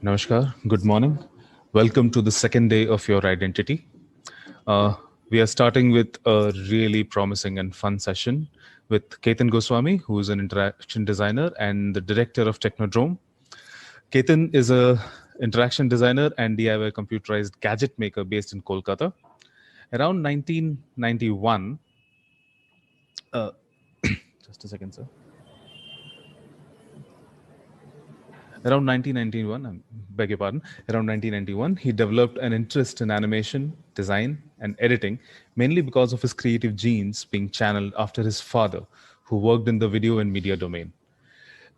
Namaskar, good morning. Welcome to the second day of your identity. Uh, we are starting with a really promising and fun session with Ketan Goswami, who is an interaction designer and the director of Technodrome. Ketan is a interaction designer and DIY computerized gadget maker based in Kolkata. Around 1991, uh, just a second, sir. Around 1991, I beg your pardon, around 1991, he developed an interest in animation, design, and editing, mainly because of his creative genes being channeled after his father, who worked in the video and media domain.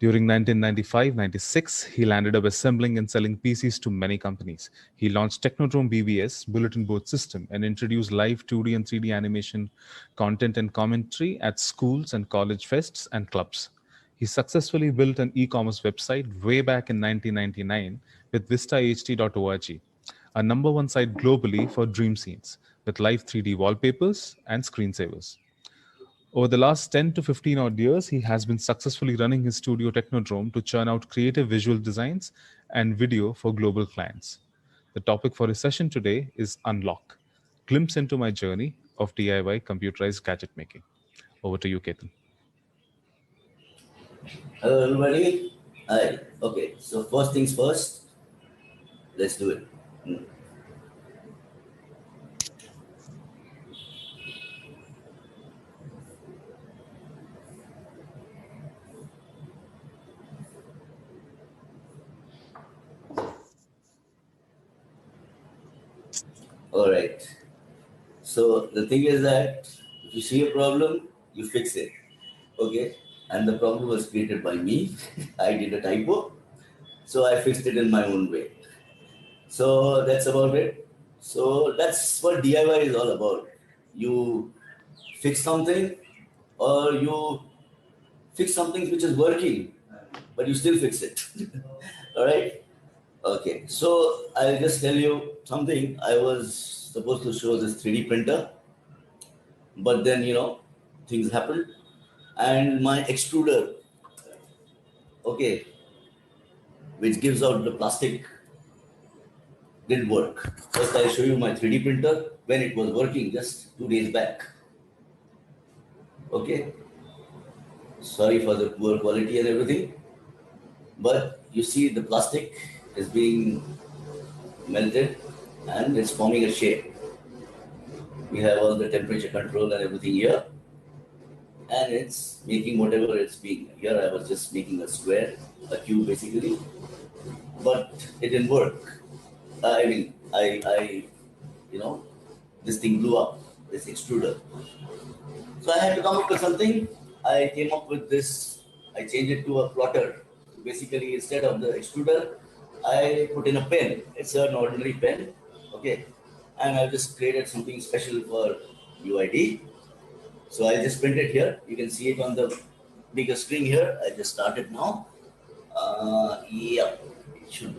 During 1995-96, he landed up assembling and selling PCs to many companies. He launched Technodrome BBS bulletin board system and introduced live 2D and 3D animation content and commentary at schools and college fests and clubs. He successfully built an e-commerce website way back in 1999 with vistaht.org, a number one site globally for dream scenes with live 3D wallpapers and screensavers. Over the last 10 to 15 odd years, he has been successfully running his studio Technodrome to churn out creative visual designs and video for global clients. The topic for his session today is Unlock, glimpse into my journey of DIY computerized gadget making. Over to you, Ketan. Hello, everybody. Hi. Okay, so first things first, let's do it. All right. So the thing is that if you see a problem, you fix it. Okay. And the problem was created by me. I did a typo, so I fixed it in my own way. So that's about it. So that's what DIY is all about. You fix something, or you fix something which is working, but you still fix it. All right. Okay, so I'll just tell you something. I was supposed to show this 3D printer, but then things happened, and my extruder, okay, which gives out the plastic, didn't work. First, I'll show you my 3D printer when it was working just 2 days back. Okay, sorry for the poor quality and everything, but you see the plastic is being melted and it's forming a shape. We have all the temperature control and everything here, and it's making whatever it's being. Here I was just making a square, a cube basically, but it didn't work. I mean, you know, this thing blew up, this extruder. So I had to come up with something. I came up with this, I changed it to a plotter. Basically, instead of the extruder, I put in a pen. It's an ordinary pen, okay? And I just created something special for UID. So I'll just print it here. You can see it on the bigger screen here. I just started now. Yeah, it should.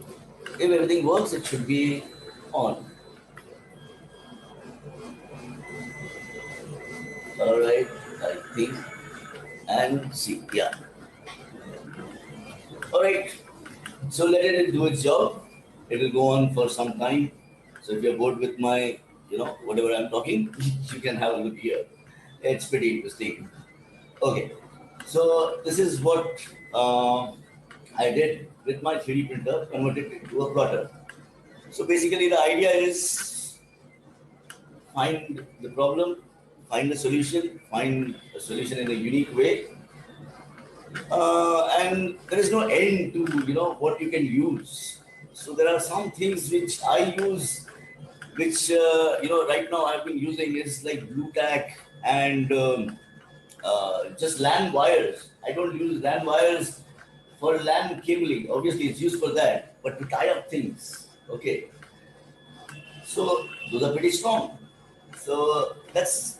If everything works, it should be on. All right, I think. And see, yeah. All right. So let it do its job. It will go on for some time. So if you're bored with my, whatever I'm talking, you can have a look here. It's pretty interesting. Okay. So this is what I did with my 3D printer, converted it to a plotter. So basically the idea is find the problem, find a solution in a unique way, and there is no end to what you can use. So there are some things which I use, which right now I've been using is like blue tack and just LAN wires. I don't use LAN wires for LAN cabling. Obviously, it's used for that, but to tie up things. Okay, so those are pretty strong. So that's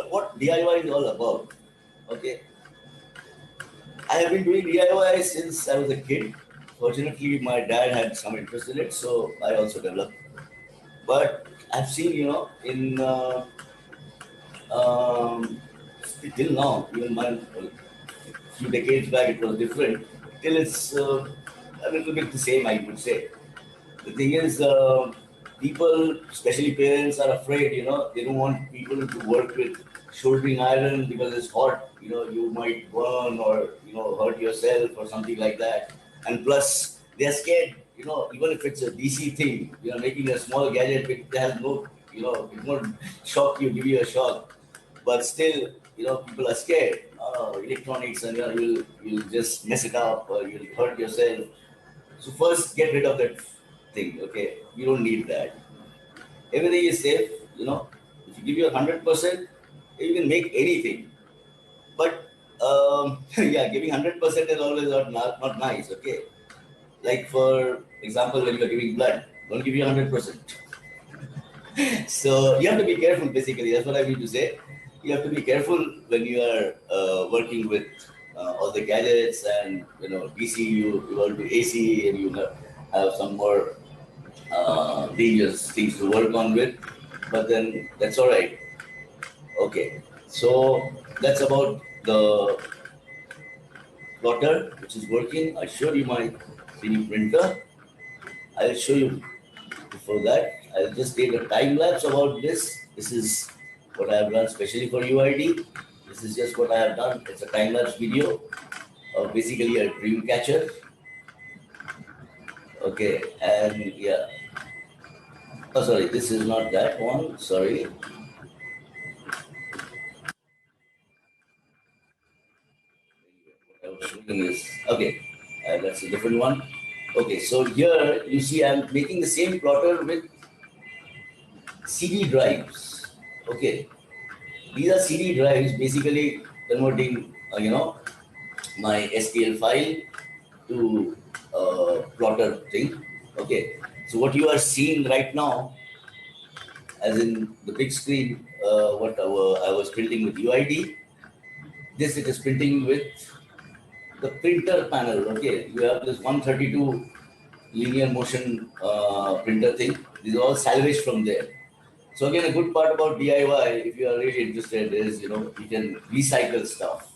what DIY is all about. Okay, I have been doing DIY since I was a kid. Fortunately, my dad had some interest in it, so I also developed. But I've seen, in um, till now, even my few decades back, it was different. Till it's a little bit the same, I would say. The thing is, people, especially parents, are afraid, they don't want people to work with soldering iron because it's hot, you might burn or, hurt yourself or something like that. And plus, they're scared, even if it's a DC thing, making a small gadget, it has no, it won't shock you, give you a shock. But still, people are scared. Electronics, and you'll just mess it up or you'll hurt yourself. So first, get rid of that thing. Okay, you don't need that. Everything is safe. If you give you 100%, you can make anything. But yeah, giving 100% is always not nice. Okay, like for example, when you're giving blood, don't give you 100%. So you have to be careful. Basically, that's what I mean to say. You have to be careful when you are working with all the gadgets, and DC, you want to AC, and you have some more dangerous things to work on with. But then that's all right. Okay, so that's about the plotter which is working. I showed you my 3D printer. I'll show you before that. I'll just take a time lapse about this. This is what I have done specially for UID. This is just what I have done. It's a time lapse video of basically a dream catcher. Okay, and yeah. Oh, sorry, this is not that one. Sorry. I was showing this. Okay, that's a different one. Okay, so here you see I'm making the same plotter with CD drives. Okay, these are CD drives, basically converting, my STL file to plotter thing. Okay, so what you are seeing right now, as in the big screen, what I was printing with UID, this it is printing with the printer panel. Okay, you have this 132 linear motion printer thing. These are all salvaged from there. So again, a good part about DIY, if you are really interested, is you can recycle stuff,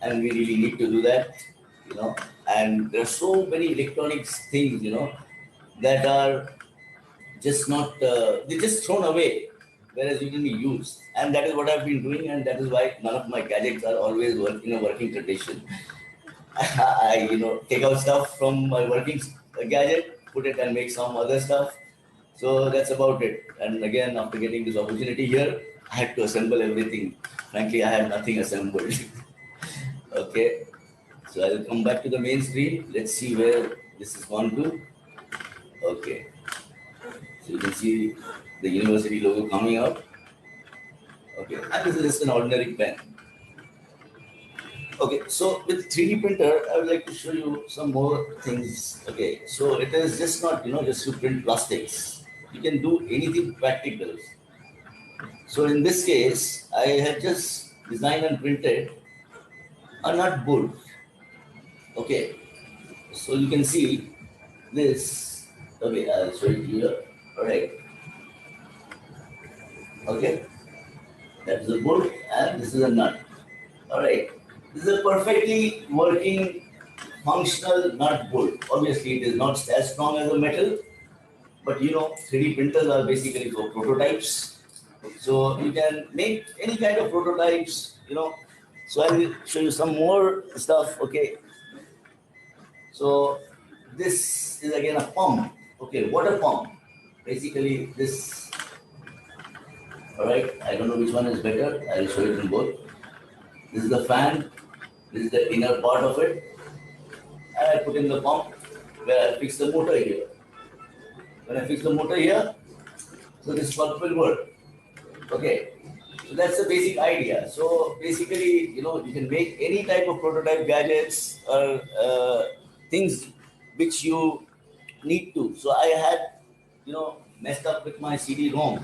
and we really need to do that. And there are so many electronics things, that are just not they're just thrown away, whereas you can be used. And that is what I've been doing, and that is why none of my gadgets are always in a working condition. I take out stuff from my working gadget, put it and make some other stuff. So that's about it. And again, after getting this opportunity here, I had to assemble everything. Frankly, I had nothing assembled. Okay, so I'll come back to the main screen. Let's see where this is gone to. Okay, so you can see the university logo coming out. Okay, and this is just an ordinary pen. Okay, so with 3D printer, I would like to show you some more things. Okay, so it is just not, just to print plastics. You can do anything practical. So in this case, I have just designed and printed a nut bolt. Okay, so you can see this. Okay, I'll show it here. All right. Okay, that's the bolt, and this is a nut. All right. This is a perfectly working, functional nut bolt. Obviously, it is not as strong as a metal, but 3D printers are basically for prototypes. So you can make any kind of prototypes, So I will show you some more stuff. Okay. So this is again a pump. Okay, water pump. Basically, this. All right. I don't know which one is better. I will show it in both. This is the fan. This is the inner part of it. And I put in the pump where I fix the motor here. When I fix the motor here, so this pump will work. Okay. So that's the basic idea. So basically, you can make any type of prototype gadgets or things which you need to. So I had, messed up with my CD-ROM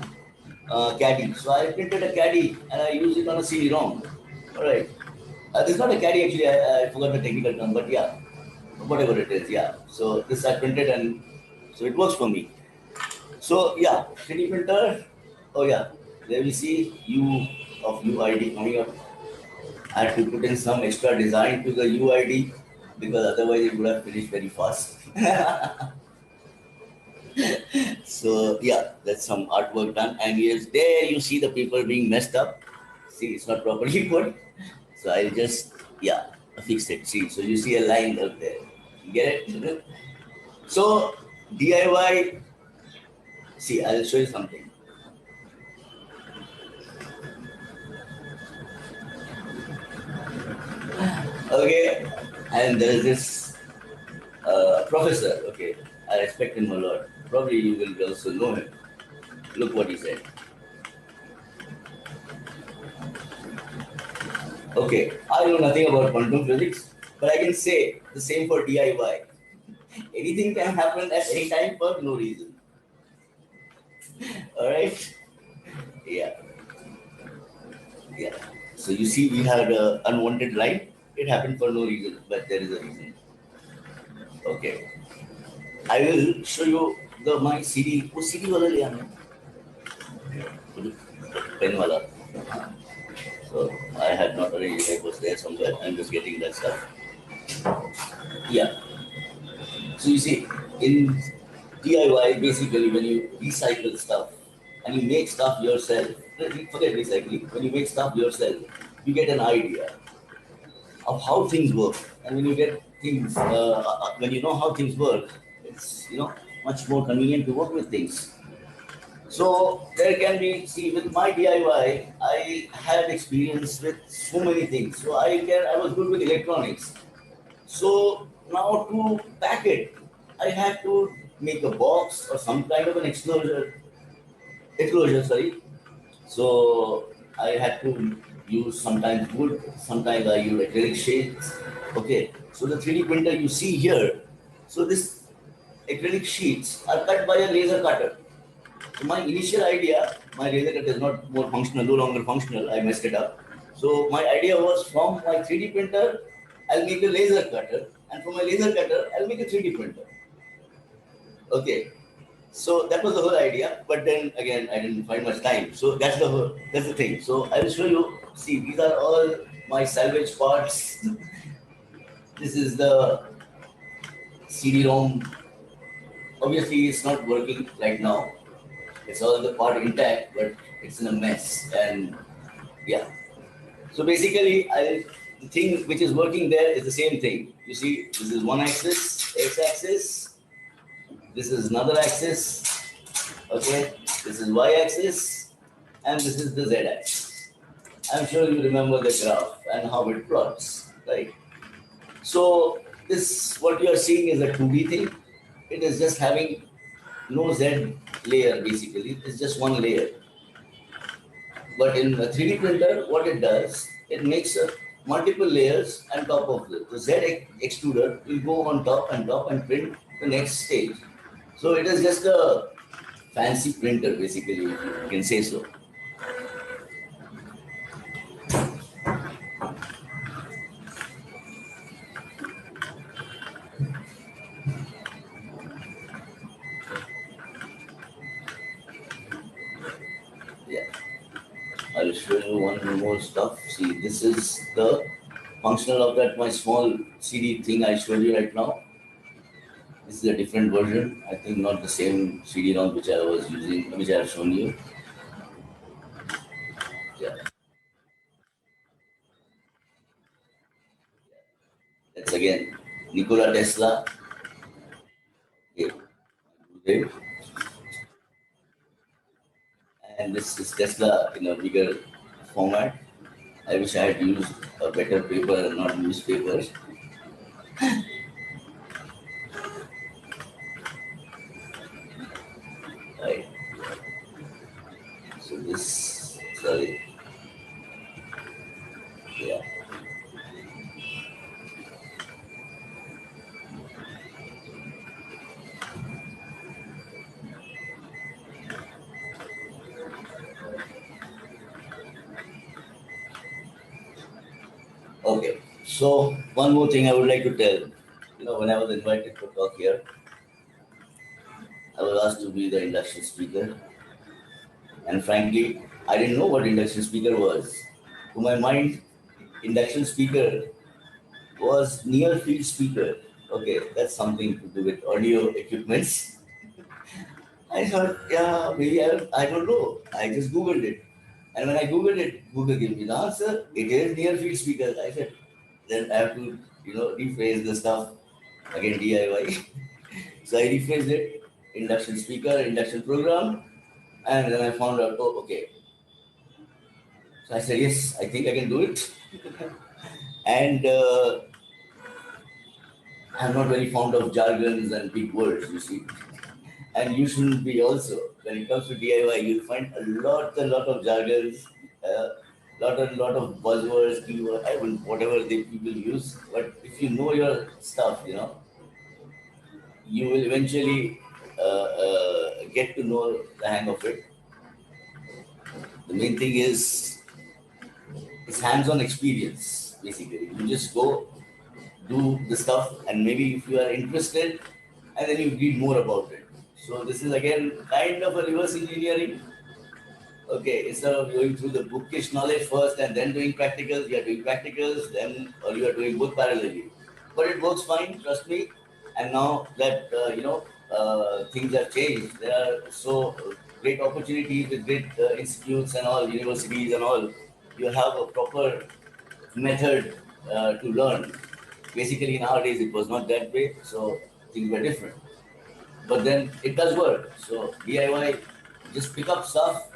caddy. So I printed a caddy and I used it on a CD-ROM. All right. This is not a caddy actually. I forgot the technical term, but yeah, whatever it is, yeah. So this I printed, and so it works for me. So yeah, 3D printer. Oh yeah, there we see U of UID coming up. I had to put in some extra design to the UID because otherwise it would have finished very fast. So yeah, that's some artwork done. And yes, there you see the people being messed up. See, it's not properly put. So I'll just, yeah, fix it. See, so you see a line up there. You get it? So DIY, see, I'll show you something. Okay, and there's this professor. Okay, I respect him a lot. Probably you will also know him. Look what he said. Okay, I know nothing about quantum physics, but I can say the same for DIY. Anything can happen at any time for no reason. All right? Yeah, yeah. So you see, we had an unwanted line. It happened for no reason, but there is a reason. Okay, I will show you the my CD. वो CD वाला ले आना pen वाला. So I had not arranged. It was there somewhere. I'm just getting that stuff. Yeah. So you see, in DIY, basically, when you recycle stuff and you make stuff yourself, forget recycling, when you make stuff yourself, you get an idea of how things work. And when you get things, when you know how things work, it's, much more convenient to work with things. So there can be, see, with my DIY, I had experience with so many things. So I was good with electronics. So now to pack it, I had to make a box or some kind of an enclosure, sorry. So I had to use sometimes wood, sometimes I use acrylic sheets. Okay, so the 3D printer you see here, so this acrylic sheets are cut by a laser cutter. So my initial idea, my laser cutter is not more functional, no longer functional, I messed it up. So my idea was from my 3D printer, I'll make a laser cutter, and from my laser cutter, I'll make a 3D printer. Okay. So that was the whole idea, but then again, I didn't find much time. So that's the thing. So I will show you. See, these are all my salvage parts. This is the CD-ROM. Obviously, it's not working right now. It's all the part intact, but it's in a mess. And yeah. So basically, the thing which is working there is the same thing. You see, this is one axis, x-axis. This is another axis. Okay, this is y-axis, and this is the z-axis. I'm sure you remember the graph and how it plots, right? So this, what you are seeing is a 2D thing. It is just having no z layer, basically. It's just one layer. But in a 3D printer, what it does, it makes multiple layers on top of it. The Z extruder will go on top and print the next stage. So it is just a fancy printer, basically, if you can say so. Yeah. I'll show you one more stuff. See, this is the functional of that my small CD thing I showed you right now. This is a different version. I think not the same CD-ROM which I was using, which I have shown you. Yeah. That's again Nikola Tesla. Okay. And this is Tesla in a bigger format. I wish I had used a better paper and not newspaper. Right. So this, sorry. Yeah. Okay. So one more thing I would like to tell. When I was invited to talk here, I was asked to be the induction speaker. And frankly, I didn't know what induction speaker was. To my mind, induction speaker was near field speaker. Okay, that's something to do with audio equipments. I thought, yeah, maybe I don't know. I just Googled it. And when I Googled it, Google gave me the answer. It is near field speakers. I said, then I have to, rephrase the stuff again DIY. So I rephrased it, induction speaker, induction program, and then I found out, oh, okay. So I said, yes, I think I can do it. And I'm not very fond of jargons and big words, you see. And you shouldn't be also. When it comes to DIY, you'll find a lot of jargons, lot of buzzwords, keyword, I mean, whatever the people use. But if you know your stuff, you will eventually get to know the hang of it. The main thing is it's hands-on experience, basically. You just go do the stuff, and maybe if you are interested, and then you read more about it. So this is again kind of a reverse engineering. Okay, instead of going through the bookish knowledge first and then doing practicals, you are doing practicals, then or you are doing both parallelly. But it works fine, trust me. And now that things have changed, there are so great opportunities with great institutes and all, universities and all. You have a proper method to learn. Basically, nowadays it was not that way, so things were different. But then it does work. So DIY, just pick up stuff.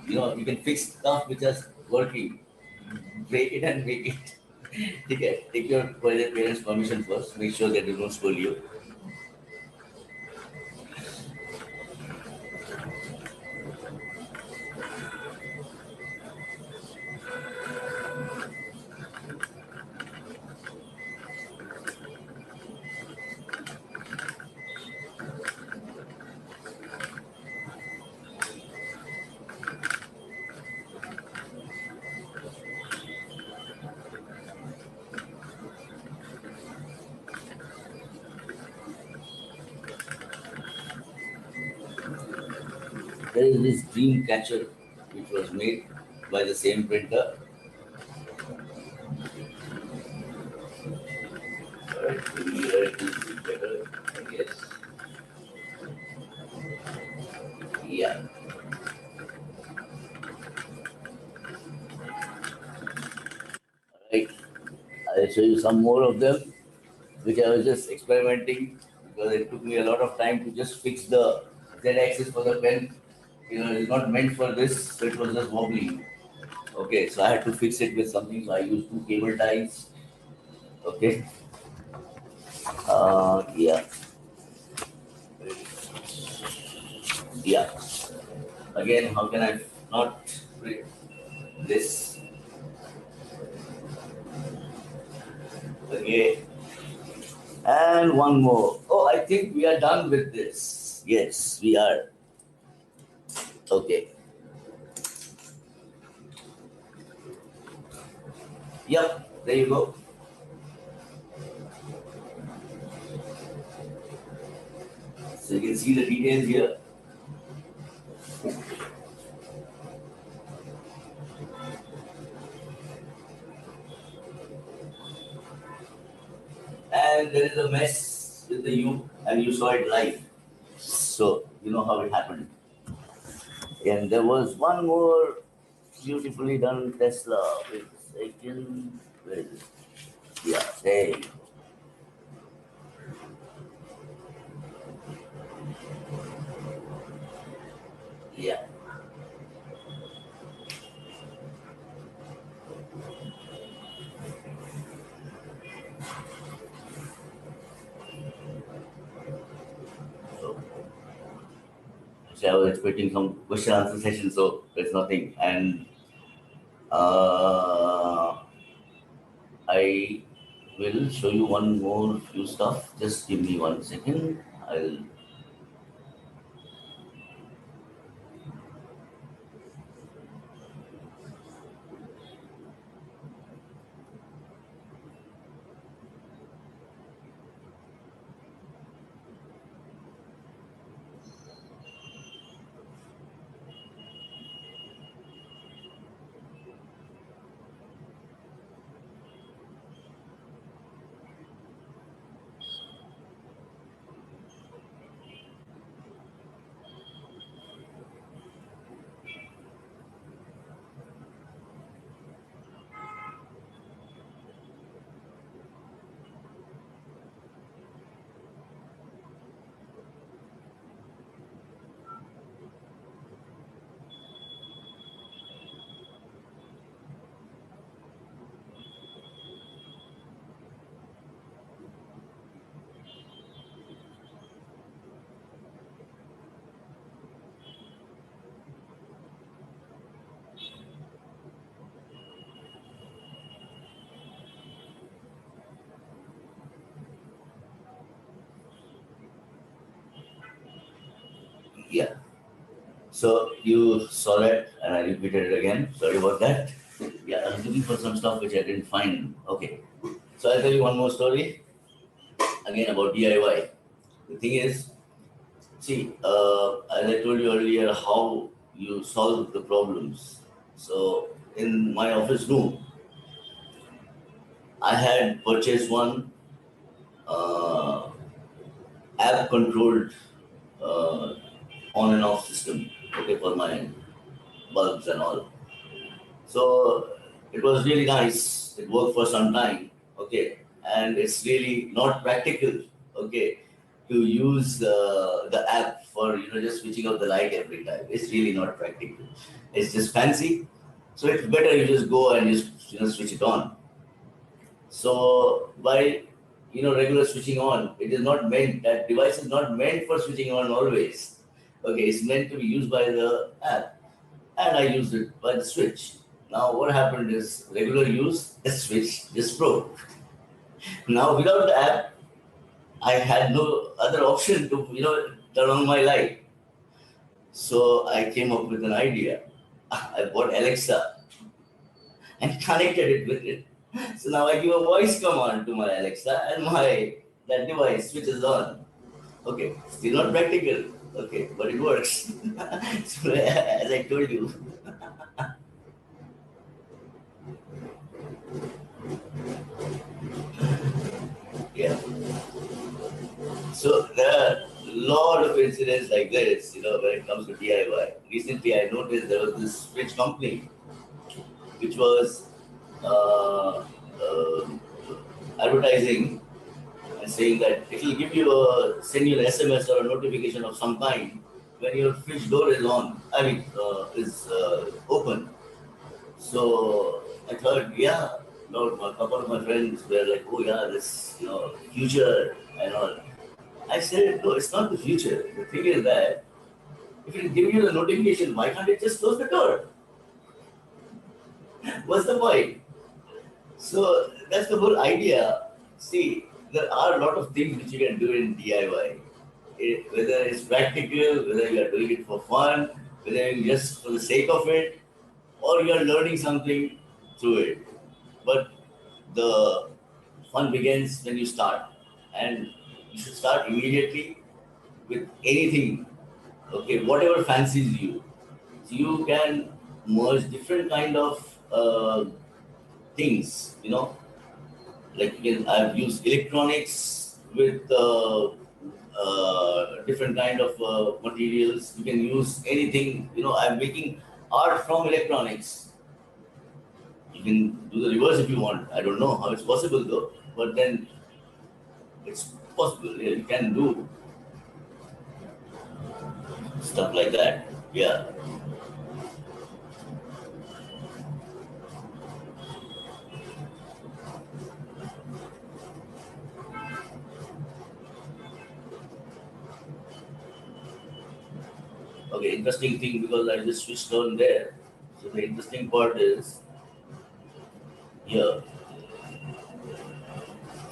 You can fix stuff which is working. Break it and make it. Take your parents' permission first. Make sure that they don't scold you. There is this dream catcher which was made by the same printer. Alright, here it is better, I guess. Yeah. Right. I'll show you some more of them, which I was just experimenting because it took me a lot of time to just fix the Z axis for the pen. It's not meant for this, so it was just wobbling. Okay, so I had to fix it with something. So I used two cable ties. Okay. Yeah. Yeah. Again, how can I not print this? Okay. And one more. Oh, I think we are done with this. Yes, we are. Okay. Yep, there you go. So you can see the details here. And there is a mess with the U, and you saw it live. So you know how it happened. And there was one more beautifully done Tesla. Wait a second. Where is it? Yeah, there you go. Yeah. So, I was expecting some question answer session, so there's nothing. And uh, I will show you one more few stuff. Just give me 1 second. I'll. Yeah. So you saw that, and I repeated it again. Sorry about that. Yeah, I was looking for some stuff which I didn't find. Okay. So I'll tell you one more story again about DIY. The thing is, see, as I told you earlier, how you solve the problems. So in my office room, I had purchased one uh, app-controlled uh, on and off system, okay, for my bulbs and all. So it was really nice. It worked for some time, okay, and it's really not practical, okay, to use the app for just switching off the light every time. It's really not practical. It's just fancy. So it's better you just go and just switch it on. So by regular switching on, it is not meant, that device is not meant for switching on always. Okay, it's meant to be used by the app, and I used it by the switch. Now what happened is regular use, the switch just broke. Now without the app, I had no other option to turn on my light. So I came up with an idea. I bought Alexa and connected it with it. So now I give a voice command to my Alexa, and my that device switches on. Okay, still not practical. Okay, but it works. So as I told you. Yeah. So there are a lot of incidents like this, when it comes to DIY. Recently, I noticed there was this fridge company which was uh, uh, advertising and saying that it will send you an SMS or a notification of some kind when your fridge door is on. I mean, is open. So I thought, yeah, a couple of my friends were like, oh yeah, this, future and all. I said, no, it's not the future. The thing is that if it give you the notification, why can't it just close the door? What's the point? So that's the whole idea. See, there are a lot of things which you can do in DIY. Whether it's practical, whether you are doing it for fun, whether you just for the sake of it, or you are learning something through it. But the fun begins when you start, and you should start immediately with anything. Okay, whatever fancies you. So you can merge different kind of things. Like I've used electronics with different kind of materials. You can use anything. I'm making art from electronics. You can do the reverse if you want. I don't know how it's possible though, but then it's possible. Yeah, you can do stuff like that. Yeah. Okay, interesting thing because I just switched on there. So the interesting part is here.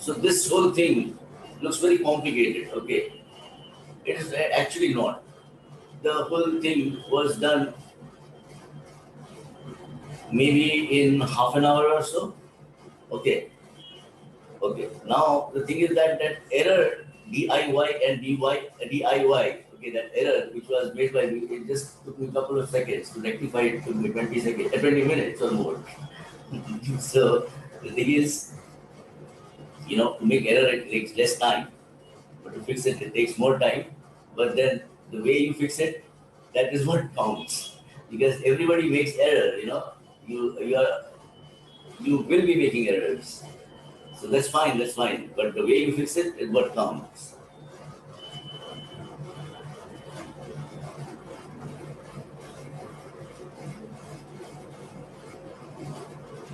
So this whole thing looks very complicated. Okay, it is actually not. The whole thing was done maybe in half an hour or so. Okay. Okay. Now the thing is that error DIY and DIY. Okay, that error which was made by me, it just took me a couple of seconds to rectify it. Took me 20 seconds, 20 minutes or more. So the thing is, to make error it takes less time, but to fix it takes more time. But then the way you fix it, that is what counts. Because everybody makes error. You will be making errors. So that's fine. But the way you fix it is what counts.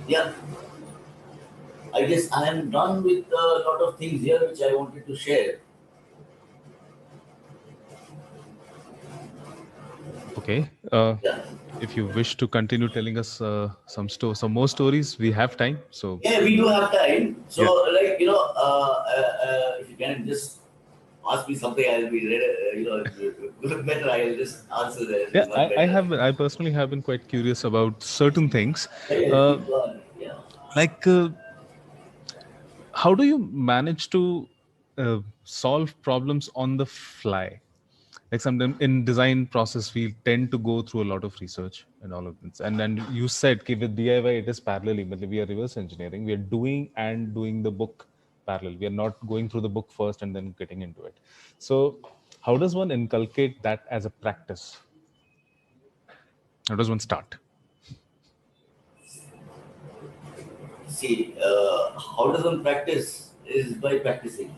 Yeah. I guess I am done with a lot of things here which I wanted to share. Okay. Yeah. If you wish to continue telling us some more stories, we have time. So Yeah, we do have time. So, if you can just ask me something, I'll be better. I'll just answer that Yeah, much better. I personally have been quite curious about certain things. Yeah, Uh, keep going. Yeah. like, how do you manage to solve problems on the fly? Like sometimes in design process, we tend to go through a lot of research and all of this. And then you said, okay, with DIY, it is parallelly, but we are reverse engineering. We are doing the book parallel. We are not going through the book first and then getting into it. So how does one inculcate that as a practice? How does one start? See, how does one practice is by practicing.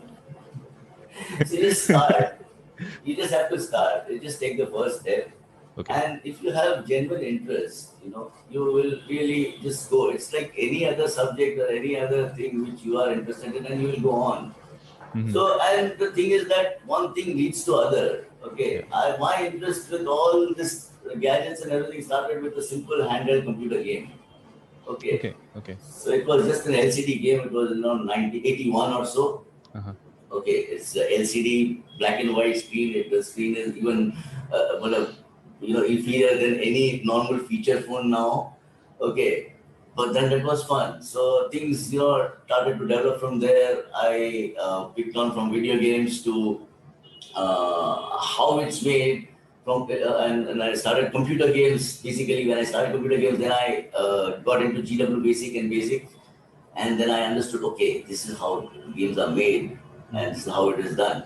So you just start. You just have to start. You just take the first step. Okay. And if you have genuine interest, you will really just go. It's like any other subject or any other thing which you are interested in, and you will go on. Mhm. So, and the thing is that one thing leads to other. Yeah. Okay, my interest with all this gadgets and everything started with a simple handheld computer game. Okay, Okay. Okay. so it was just an LCD game. It was 1981 or so. Uh-huh. Okay, it's a LCD black and white screen. The screen is even inferior than any normal feature phone now. Okay, but then that was fun. So things started to develop from there. I picked on from video games to how it's made and I started computer games. Basically, when I started computer games, then I got into GW Basic and Basic, and then I understood, okay, this is how games are made, and this is how it is done.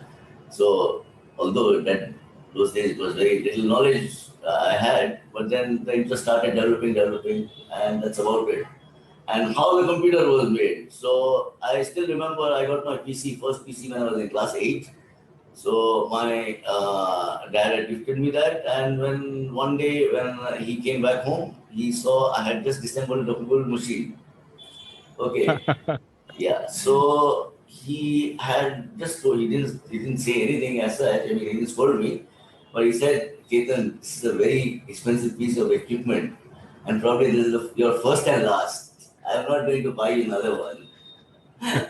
So, although that those days it was very little knowledge I had, but then the interest started developing, and that's about it. And how the computer was made. So I still remember I got my first PC when I was in class 8. So my dad had gifted me that, and when one day when he came back home, he saw I had just disassembled the whole machine. Okay, yeah. So he had just so he didn't say anything as such. I mean, he didn't scold me, but he said, "Ketan, this is a very expensive piece of equipment, and probably this is your first and last. I'm not going to buy you another one."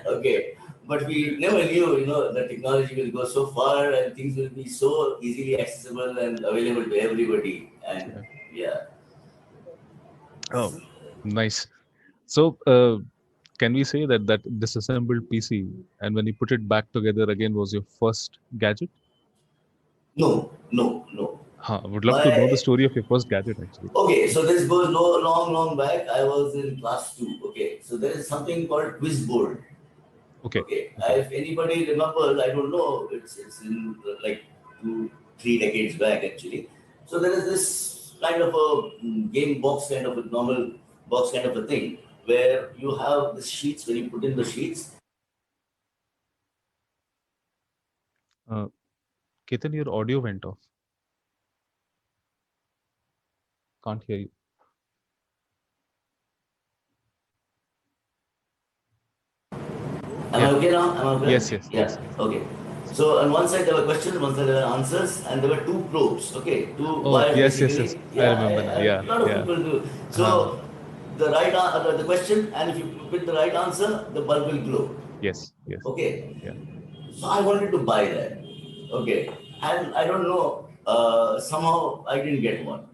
Okay. But we never knew, the technology will go so far and things will be so easily accessible and available to everybody. And yeah. Oh, nice. So, can we say that disassembled PC and when you put it back together again was your first gadget? No, no, no. Huh, I would love to know the My story of your first gadget actually. Okay, so this goes long, long back. I was in class 2. Okay. So there is something called quiz board. Okay. Okay. Okay. If anybody remembers, I don't know, it's in like 2, 3 decades back actually. So there is this kind of a game box, kind of a normal box kind of a thing where you have the sheets. When you put in the sheets, Uh, Ketan, your audio went off. Can't hear you. am I Yeah. okay now? Am I okay? Yes. Yes. Yeah. Yes. Yes. Okay. So on one side there were questions, one side there were answers, and there were two probes. Okay, two Oh, wires yes. Yes. Yes. basically. I Yeah, remember now. a Yeah. lot of Yeah. people do. Huh. So the question, and if you pick the right answer, the bulb will glow. Yes. Yes. Okay. Yeah. So I wanted to buy that. Okay. And I don't know, somehow I didn't get one.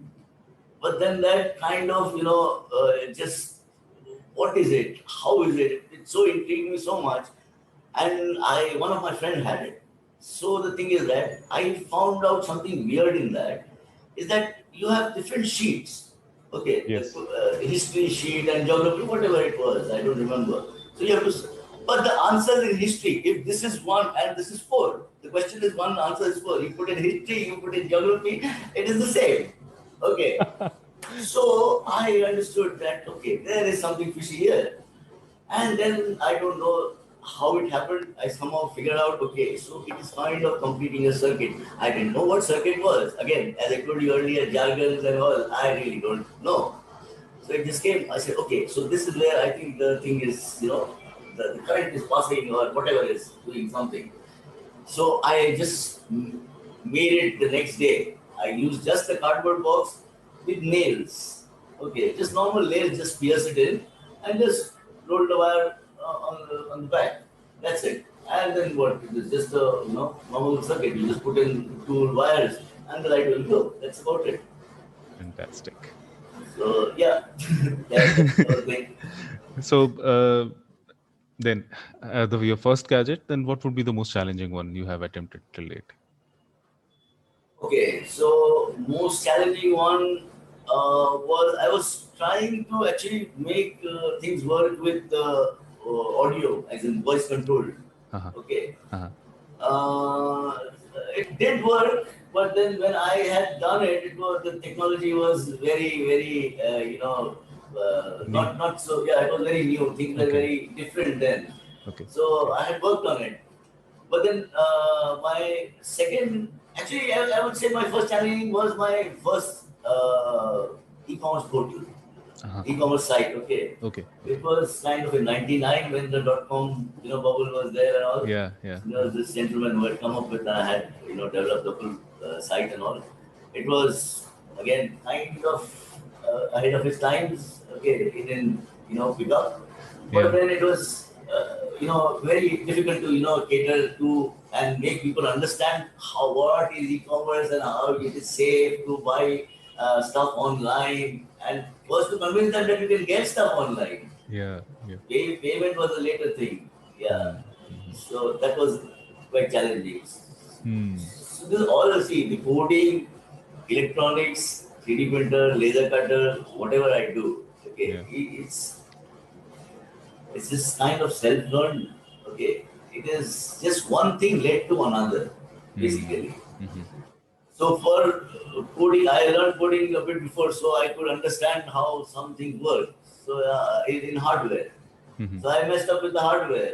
But then that kind of, just what is it? How is it? It so intrigued me so much. And one of my friends had it. So the thing is that I found out something weird in that is that you have different sheets. Okay, the Yes. history sheet and geography, whatever it was, I don't remember. So you have to, but the answer in history, if this is 1 and this is 4, the question is 1, answer is 4. You put in history, you put in geography, it is the same. Okay. So I understood that, okay, there is something fishy here. And then I don't know how it happened. I somehow figured out, okay, so it is kind of completing a circuit. I didn't know what circuit was. Again, as I told you earlier, jargons and all, I really don't know. So it just came, I said, okay, so this is where I think the thing is, the current is passing or whatever is doing something. So I just made it the next day. I used just the cardboard box with nails. Okay, just normal nails, just pierce it in and just roll the wire on the back. That's it. And then what? It is just a normal circuit. You just put in two wires, and the light will go. That's about it. Fantastic. So yeah, that's the whole thing. So then, your first gadget. Then, what would be the most challenging one you have attempted till date? Okay, so most challenging one was I was trying to actually make things work with audio, as in voice control. Uh-huh. Okay, Uh-huh. uh, it did work, but then when I had done it, the technology was very New. not so, yeah, it was very new. Things were Okay. very different then. Okay. So Okay. I had worked on it. But then my second, actually, I would say my first challenge was my first e-commerce portal, Uh-huh. e-commerce site. Okay, Okay. it Okay. was kind of in '99 when the .com bubble was there and all. Yeah. Yeah. So there Yeah. was this gentleman who had come up with and I had developed the full site and all. It was again kind of ahead of its times. Okay, it didn't pick up, but Yeah. then it was very difficult to cater to and make people understand what is e-commerce and how it is safe to buy stuff online, and first to convince them that you can get stuff online. Yeah. Yeah. Payment was a later thing. Yeah, Hmm. Hmm. so that was quite challenging. Hmm. So this is all you see, the coding, electronics, 3D printer, laser cutter, whatever I do. Okay, Yeah. it's just kind of self-learned. Okay, it is just one thing led to another, Hmm. basically. Hmm. So for coding, I learned coding a bit before, so I could understand how some things work. So in hardware, Hmm. so I messed up with the hardware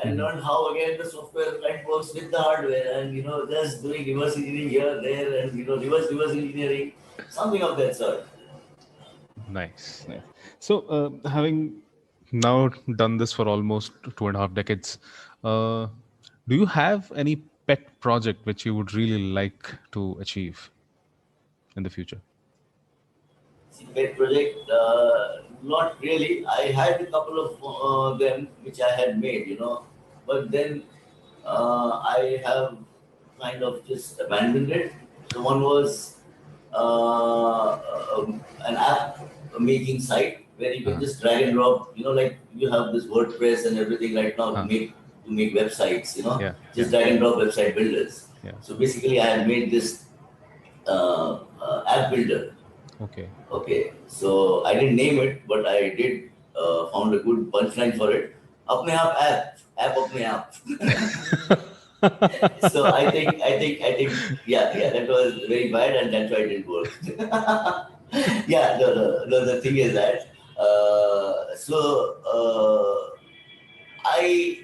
and Hmm. learned how again the software line works with the hardware, and just doing reverse engineering here, there, and reverse engineering, something of that sort. Nice. Nice. So, having now done this for almost 2.5 decades, uh, do you have any pet project which you would really like to achieve in the future? Pet project, not really. I had a couple of them which I had made, but then I have kind of just abandoned it. So one was an app making site where you can Uh-huh. just drag and drop, like you have this WordPress and everything right now Huh. to make websites, Yeah. just Yeah. drag and drop website builders. Yeah. So basically, I had made this app builder. Okay. Okay. Okay, so I didn't name it, but I did found a good punchline for it. अपने आप app अपने आप. So I think that was very bad, and that's why it didn't work. Yeah, the thing is that I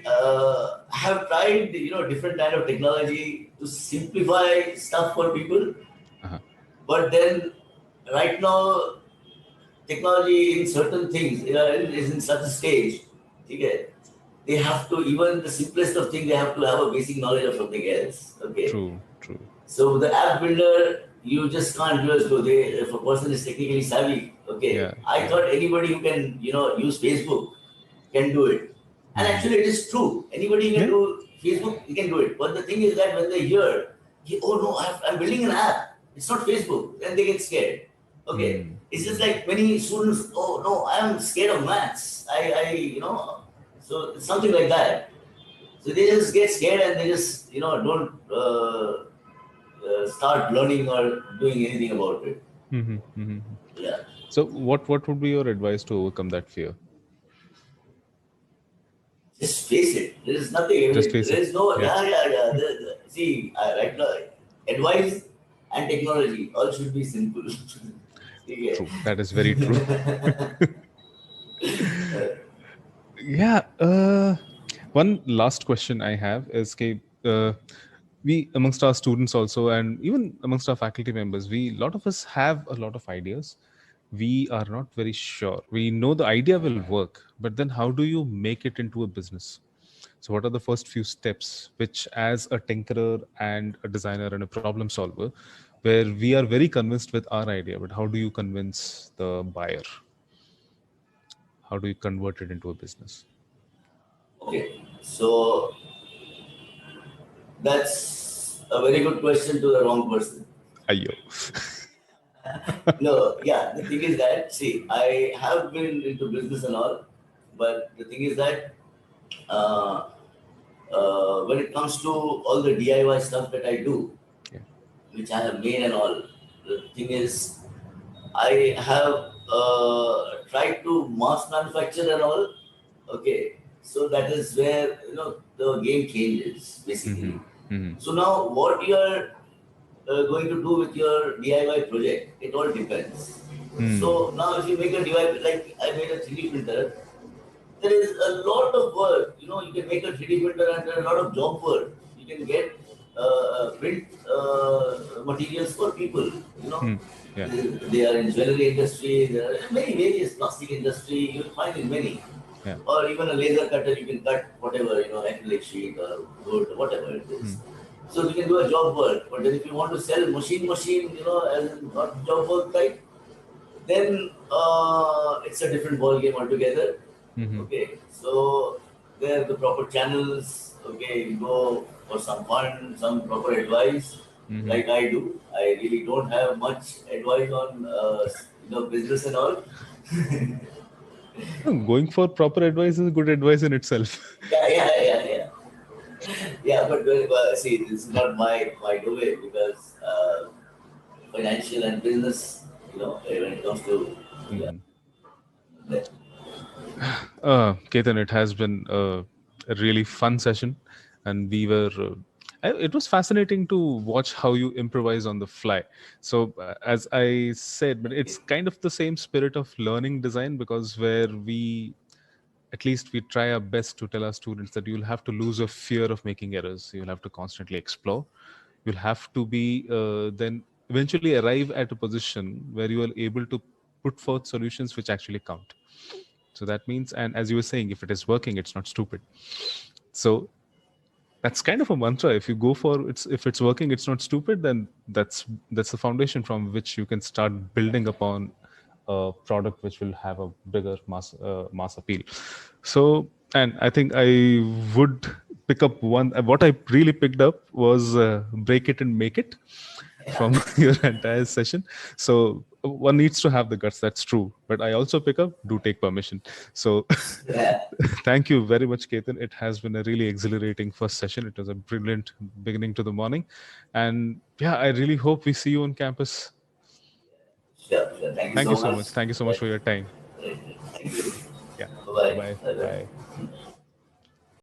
have tried different kind of technology to simplify stuff for people, Uh-huh. but then right now technology in certain things is in such a stage. Okay, they have to, even the simplest of things, they have to have a basic knowledge of something else. Okay, True. True. so the app builder, you just can't do it. So if a person is technically savvy, Yeah. okay, I Yeah. thought anybody who can use Facebook can do it, and Hmm. actually it is true. Anybody can Yeah. do Facebook, you can do it. But the thing is that when they hear, oh no, I'm building an app. It's not Facebook. Then they get scared. Okay, Hmm. it's just Hmm. like many students. Oh no, I'm scared of maths. So it's something like that. So they just get scared and they just don't start learning or doing anything about it. Hmm. Hmm. Yeah, So, what would be your advice to overcome that fear? just face it. There is nothing. Just face There it. is no. Yeah. Yeah, yeah, yeah. See, right now, advice and technology all should be simple. Yeah. True. That is very true. Yeah. One last question I have is, okay, we amongst our students also, and even amongst our faculty members, we lot of us have a lot of ideas. We are not very sure. We know the idea will work, but then how do you make it into a business? So, what are the first few steps, which, as a tinkerer and a designer and a problem solver, where we are very convinced with our idea, but how do you convince the buyer? How do you convert it into a business? Okay. So That's a very good question to the wrong person. Ayyo. No, yeah, the thing is that, see, I have been into business and all, but the thing is that uh, when it comes to all the DIY stuff that I do, Yeah. which I have made and all, the thing is, I have tried to mass manufacture and all. Okay, so that is where the game changes basically. Mhm. So now, what you are going to do with your DIY project, it all depends. So now, if you make a DIY, like I made a 3D printer, there is a lot of work. You can make a 3D printer and there are a lot of job work. You can get print materials for people. You know, Hmm. Yeah. they are in jewelry industry. There are many various plastic industry. You'll find in many. Yeah. Or even a laser cutter, you can cut whatever acrylic sheet or wood, whatever it is. So you can do a job work. But then if you want to sell machine, as in not job work type, then it's a different ball game altogether. Mhm. Okay, so there are the proper channels. Okay, you go for some fun, some proper advice, like I do. I really don't have much advice on business and all. No, going for proper advice is good advice in itself. Yeah. Yeah, but see, this is not my domain because financial and business, when it comes to yeah, that, Ketan, it has been a really fun session, and we were. It was fascinating to watch how you improvise on the fly. So, as I said, but it's kind of the same spirit of learning design, because where we, at least we try our best to tell our students that you'll have to lose your fear of making errors. You'll have to constantly explore. You'll have to be then eventually arrive at a position where you are able to put forth solutions which actually count. So that means, and as you were saying, if it is working, it's not stupid. So that's kind of a mantra. If you go for it's, if it's working, it's not stupid, then that's the foundation from which you can start building upon a product which will have a bigger mass appeal. So, and I think I would pick up one. What I really picked up was break it and make it from your entire session. So one needs to have the guts, that's true, but I also pick up, do take permission. So yeah, thank you very much, Ketan. It has been a really exhilarating first session. It was a brilliant beginning to the morning, and yeah, I really hope we see you on campus. sure. Thank you Thank you so so much. much. Thank you so much for your time. Thank you. Yeah. Bye Bye bye. bye. Bye.